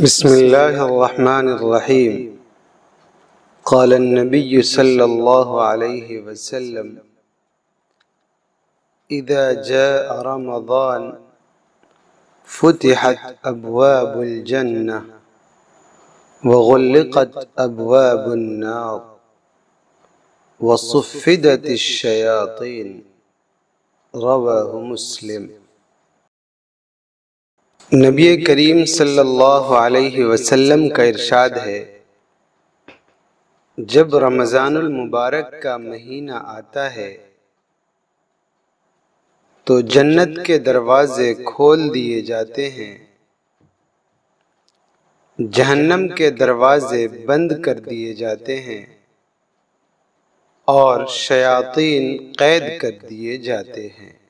بسم الله الرحمن الرحيم. قال النبي صلى الله عليه وسلم: إذا جاء رمضان فتحت أبواب الجنة وغلقت أبواب النار وصفدت الشياطين. رواه مسلم. نبی کریم صلی اللہ علیہ وسلم کا ارشاد ہے، جب رمضان المبارک کا مہینہ آتا ہے تو جنت کے دروازے کھول دیے جاتے ہیں، جہنم کے دروازے بند کر دیے جاتے ہیں اور شیاطین قید کر دیے جاتے ہیں۔